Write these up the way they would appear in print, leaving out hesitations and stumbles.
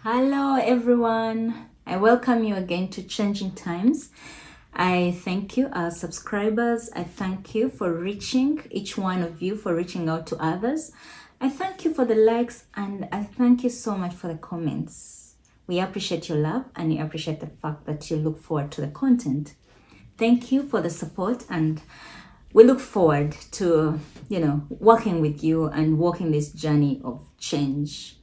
Hello everyone, I welcome you again to Changing Times. I thank you, our subscribers. I thank you for reaching, each one of you for reaching out to others. I thank you for the likes and I thank you so much for the comments. We appreciate your love and we appreciate the fact that you look forward to the content. Thank you for the support and we look forward to, working with you and walking this journey of change.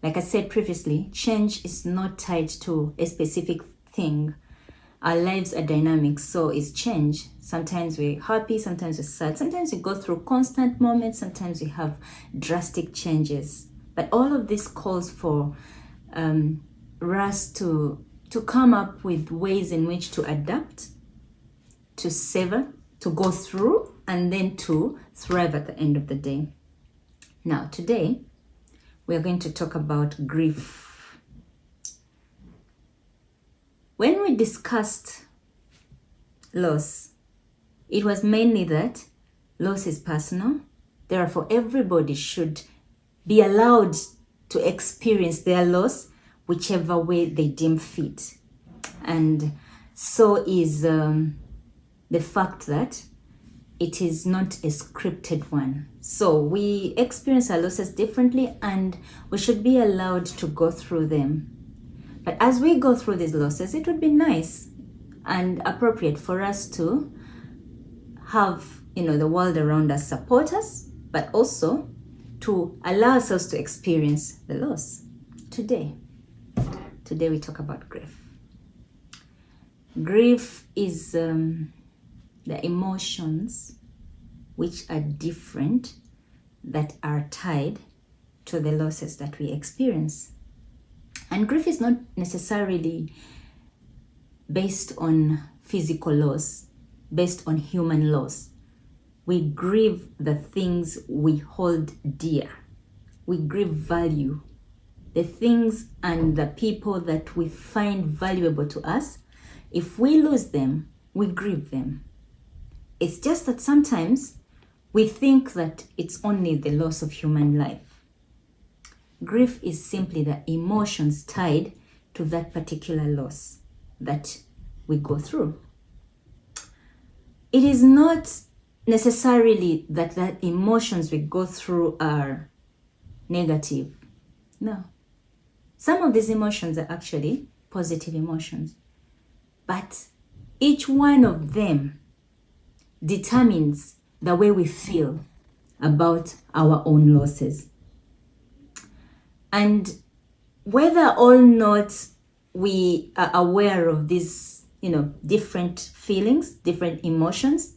Like I said previously, change is not tied to a specific thing. Our lives are dynamic, so is change. Sometimes we're happy, sometimes we're sad, sometimes we go through constant moments, sometimes we have drastic changes. But all of this calls for us to come up with ways in which to adapt, to savor, to go through, and then to thrive at the end of the day. Now, today, we are going to talk about grief. When we discussed loss, it was mainly that loss is personal. Therefore, everybody should be allowed to experience their loss whichever way they deem fit. And so is the fact that it is not a scripted one. So we experience our losses differently and we should be allowed to go through them. But as we go through these losses, it would be nice and appropriate for us to have, the world around us support us, but also to allow ourselves to experience the loss. Today we talk about grief. Grief is the emotions which are different that are tied to the losses that we experience. And grief is not necessarily based on physical loss, based on human loss. We grieve the things we hold dear. We grieve value. The things and the people that we find valuable to us, if we lose them, we grieve them. It's just that sometimes we think that it's only the loss of human life. Grief is simply the emotions tied to that particular loss that we go through. It is not necessarily that the emotions we go through are negative. No. Some of these emotions are actually positive emotions. But each one of them determines the way we feel about our own losses. And whether or not we are aware of these, different feelings, different emotions,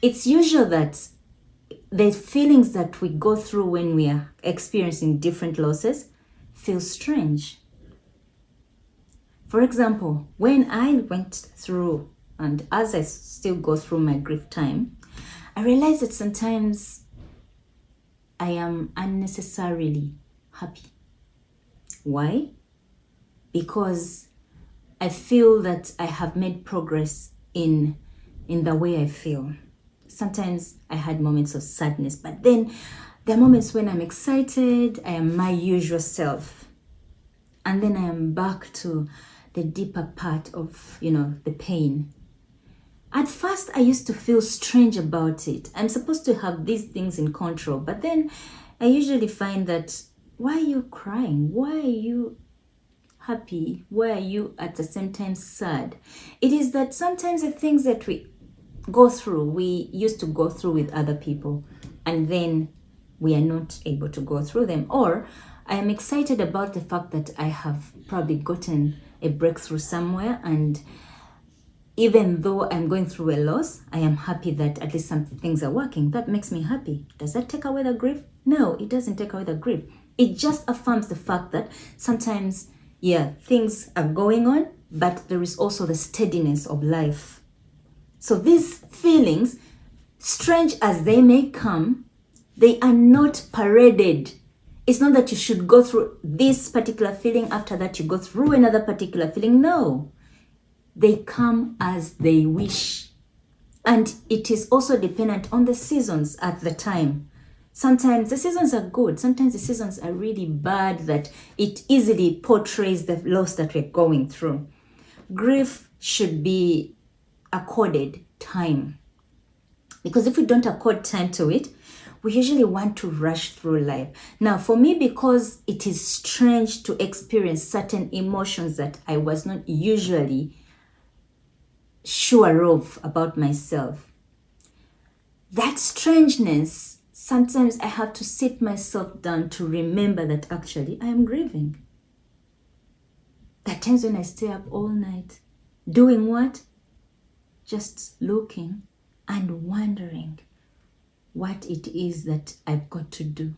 it's usual that the feelings that we go through when we are experiencing different losses feel strange. For example, when I went through, and as I still go through my grief time, I realize that sometimes I am unnecessarily happy. Why? Because I feel that I have made progress in the way I feel. Sometimes I had moments of sadness, but then there are moments when I'm excited, I am my usual self. And then I am back to the deeper part of, the pain. At first, I used to feel strange about it. I'm supposed to have these things in control, but then I usually find that, why are you crying? Why are you happy? Why are you at the same time sad? It is that sometimes the things that we go through, we used to go through with other people, and then we are not able to go through them. Or I am excited about the fact that I have probably gotten a breakthrough somewhere, and even though I'm going through a loss, I am happy that at least some things are working. That makes me happy. Does that take away the grief? No, it doesn't take away the grief. It just affirms the fact that sometimes, things are going on, but there is also the steadiness of life. So these feelings, strange as they may come, they are not paraded. It's not that you should go through this particular feeling, after that you go through another particular feeling. No. They come as they wish. And it is also dependent on the seasons at the time. Sometimes the seasons are good. Sometimes the seasons are really bad that it easily portrays the loss that we're going through. Grief should be accorded time. Because if we don't accord time to it, we usually want to rush through life. Now, for me, because it is strange to experience certain emotions that I was not usually sure of about myself, that strangeness, sometimes I have to sit myself down to remember that actually I am grieving. There are times when I stay up all night, doing what? Just looking and wondering what it is that I've got to do.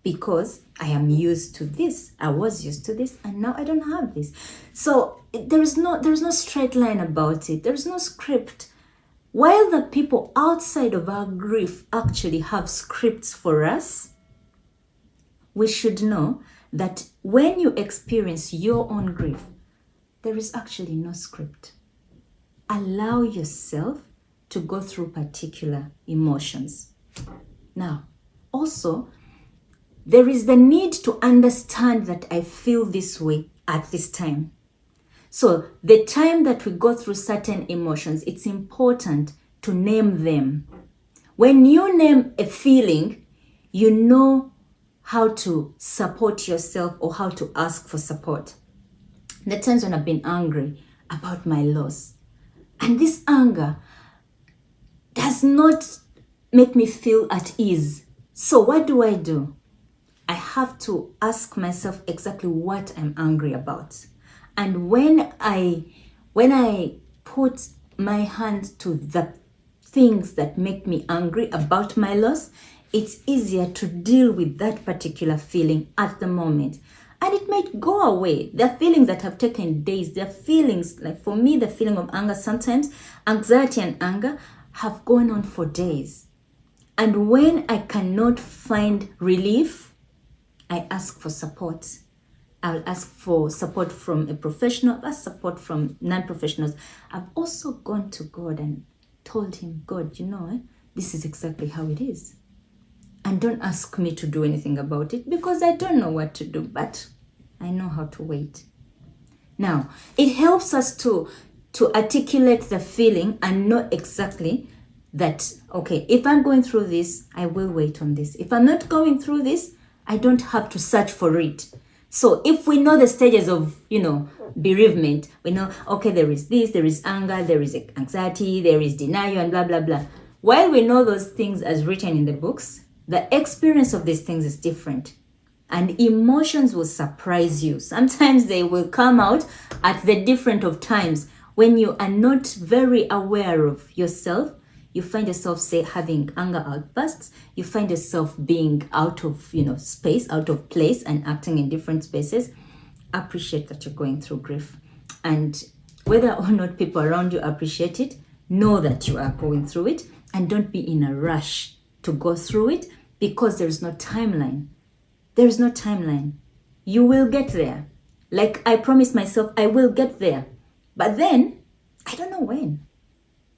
Because I am used to this. I was used to this and now I don't have this. So there is no straight line about it. There is no script. While the people outside of our grief actually have scripts for us, we should know that when you experience your own grief, there is actually no script. Allow yourself to go through particular emotions. Now, also, there is the need to understand that I feel this way at this time. So the time that we go through certain emotions, it's important to name them. When you name a feeling, you know how to support yourself or how to ask for support. The times when I've been angry about my loss, and this anger does not make me feel at ease. So what do? I have to ask myself exactly what I'm angry about. And when I put my hand to the things that make me angry about my loss, it's easier to deal with that particular feeling at the moment. And it might go away. There are feelings that have taken days. There are feelings, like for me, the feeling of anger, sometimes anxiety and anger have gone on for days. And when I cannot find relief, I ask for support. I'll ask for support from a professional. I'll ask support from non-professionals. I've also gone to God and told him, God, this is exactly how it is. And don't ask me to do anything about it because I don't know what to do, but I know how to wait. Now, it helps us to articulate the feeling and know exactly that, okay, if I'm going through this, I will wait on this. If I'm not going through this, I don't have to search for it. So if we know the stages of, bereavement, we know, okay, there is this, there is anger, there is anxiety, there is denial, and blah, blah, blah. While we know those things as written in the books, the experience of these things is different. And emotions will surprise you. Sometimes they will come out at the different of times. When you are not very aware of yourself, you find yourself, say, having anger outbursts. You find yourself being out of, space, out of place and acting in different spaces. Appreciate that you're going through grief. And whether or not people around you appreciate it, know that you are going through it and don't be in a rush to go through it because there's no timeline. There is no timeline. You will get there. Like I promised myself, I will get there. But then, I don't know when.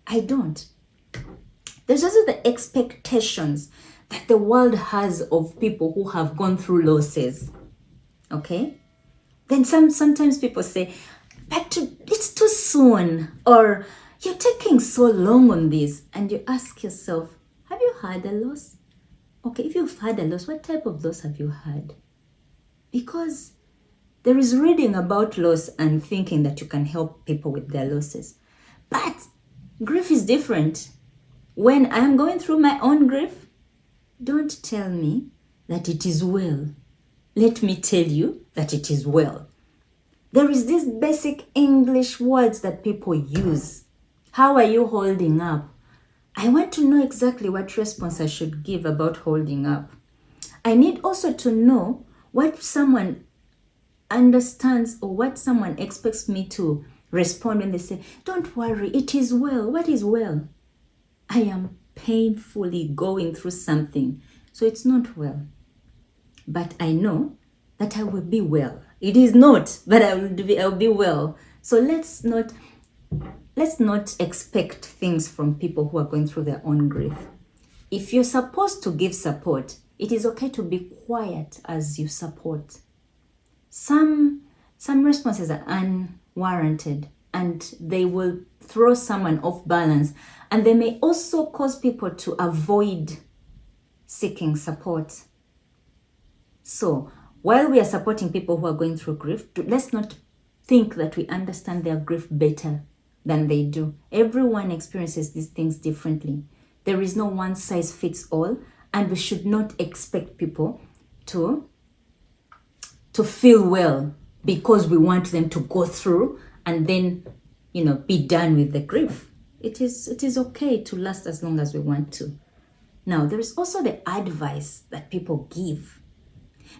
I don't. There's also the expectations that the world has of people who have gone through losses. Okay? Then sometimes people say, but it's too soon. Or you're taking so long on this. And you ask yourself, have you had a loss? Okay, if you've had a loss, what type of loss have you had? Because there is reading about loss and thinking that you can help people with their losses. But grief is different. When I'm going through my own grief, don't tell me that it is well. Let me tell you that it is well. There is these basic English words that people use. How are you holding up? I want to know exactly what response I should give about holding up. I need also to know what someone understands or what someone expects me to respond when they say, don't worry, it is well. What is well? I am painfully going through something, so it's not well. But I know that I will be well. It is not, but I'll be well. So let's not expect things from people who are going through their own grief. If you're supposed to give support, It is okay to be quiet as you support. Some responses are unwarranted and they will throw someone off balance, and they may also cause people to avoid seeking support. So while we are supporting people who are going through grief, let's not think that we understand their grief better than they do. Everyone experiences these things differently. There is no one size fits all, and we should not expect people to feel well because we want them to go through and then, be done with the grief. It is okay to last as long as we want to. Now, there is also the advice that people give.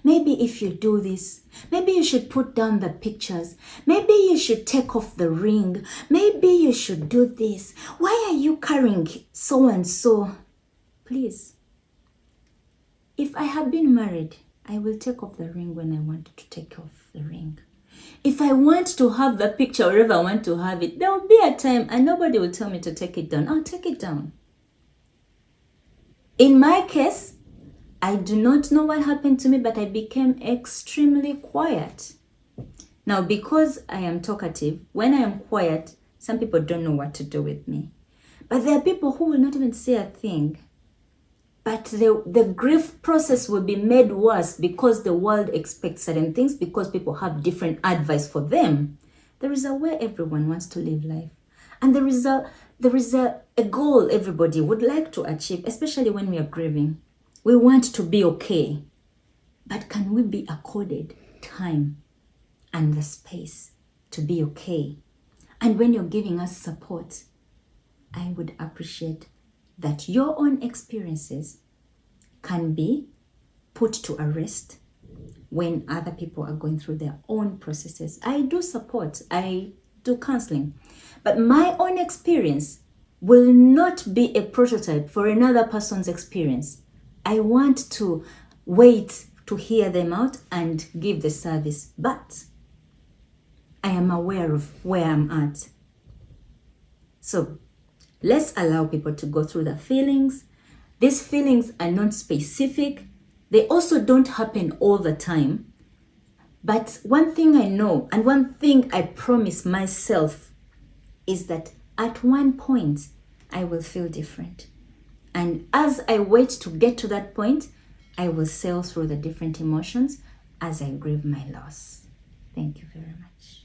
Maybe if you do this, maybe you should put down the pictures. Maybe you should take off the ring. Maybe you should do this. Why are you carrying so and so? Please, if I have been married, I will take off the ring when I want to take off the ring. If I want to have the picture wherever I want to have it, there will be a time and nobody will tell me to take it down. I'll take it down. In my case, I do not know what happened to me, but I became extremely quiet. Now, because I am talkative, when I am quiet, some people don't know what to do with me. But there are people who will not even say a thing. But the grief process will be made worse because the world expects certain things, because people have different advice for them. There is a way everyone wants to live life. And there is a goal everybody would like to achieve, especially when we are grieving. We want to be okay. But can we be accorded time and the space to be okay? And when you're giving us support, I would appreciate that your own experiences can be put to a rest when other people are going through their own processes. I do support, I do counseling, but my own experience will not be a prototype for another person's experience. I want to wait to hear them out and give the service, but I am aware of where I'm at. So let's allow people to go through the feelings. These feelings are not specific. They also don't happen all the time. But one thing I know and one thing I promise myself is that at one point I will feel different. And as I wait to get to that point, I will sail through the different emotions as I grieve my loss. Thank you very much.